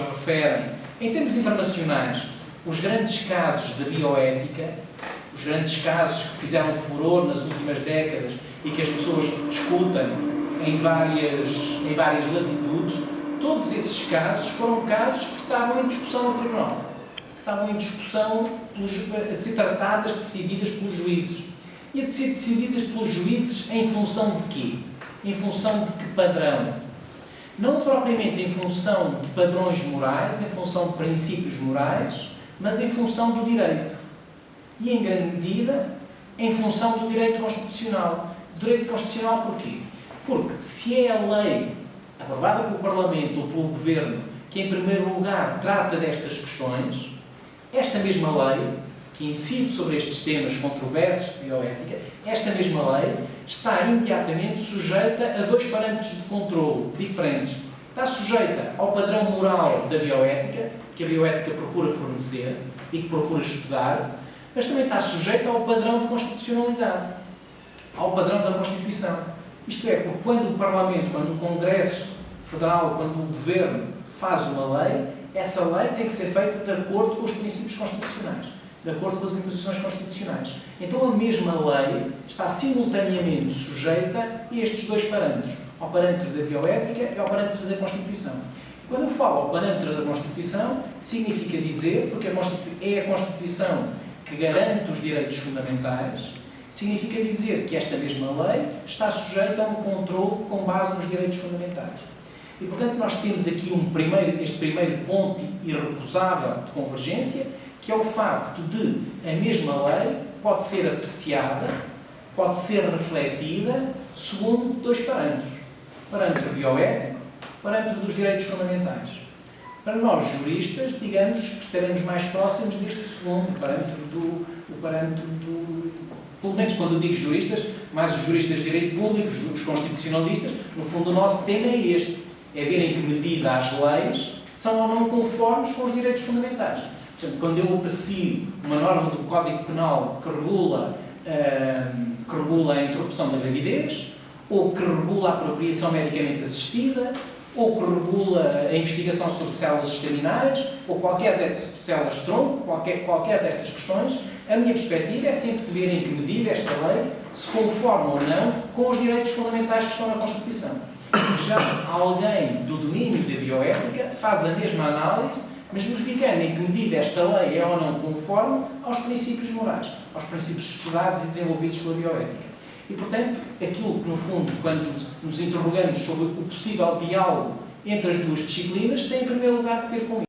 referem, em termos internacionais, os grandes casos da bioética, os grandes casos que fizeram furor nas últimas décadas e que as pessoas discutem em várias latitudes, todos esses casos foram casos que estavam em discussão no tribunal, que estavam em discussão a ser tratadas, decididas pelos juízes. E a ser decididas pelos juízes em função de quê? Em função de que padrão? Não propriamente em função de padrões morais, em função de princípios morais, mas em função do direito. E, em grande medida, em função do direito constitucional. Direito constitucional porquê? Porque se é a lei aprovada pelo Parlamento ou pelo Governo que, em primeiro lugar, trata destas questões, esta mesma lei, que incide sobre estes temas controversos de bioética, esta mesma lei está imediatamente sujeita a dois parâmetros de controle diferentes. Está sujeita ao padrão moral da bioética, que a bioética procura fornecer e que procura estudar, mas também está sujeita ao padrão de constitucionalidade, ao padrão da Constituição. Isto é, porque quando o Parlamento, quando o Congresso Federal, quando o Governo faz uma lei, essa lei tem que ser feita de acordo com os princípios constitucionais, de acordo com as imposições constitucionais. Então a mesma lei está simultaneamente sujeita a estes dois parâmetros, ao parâmetro da bioética e ao parâmetro da Constituição. Quando eu falo ao parâmetro da Constituição, significa dizer, porque é a Constituição que garante os direitos fundamentais, significa dizer que esta mesma lei está sujeita a um controle com base nos direitos fundamentais. E, portanto, nós temos aqui este primeiro ponto irrecusável de convergência, que é o facto de a mesma lei pode ser apreciada, pode ser refletida segundo dois parâmetros. Parâmetro bioético, parâmetro dos direitos fundamentais. Para nós, juristas, digamos que estaremos mais próximos deste segundo parâmetro pelo menos quando eu digo juristas, mais os juristas de direito público, os constitucionalistas, no fundo o nosso tema é este, é ver em que medida as leis são ou não conformes com os direitos fundamentais. Portanto, quando eu aprecio uma norma do Código Penal que regula a interrupção da gravidez, ou que regula a apropriação medicamente assistida, ou que regula a investigação sobre células estaminais, ou qualquer destas células-tronco, qualquer destas questões, a minha perspectiva é sempre ver em que medida esta lei se conforma ou não com os direitos fundamentais que estão na Constituição. Já alguém do domínio da bioética faz a mesma análise, mas verificando em que medida esta lei é ou não conforme aos princípios morais, aos princípios estudados e desenvolvidos pela bioética. E, portanto, aquilo que, no fundo, quando nos interrogamos sobre o possível diálogo entre as duas disciplinas, tem, em primeiro lugar, que ver com isso.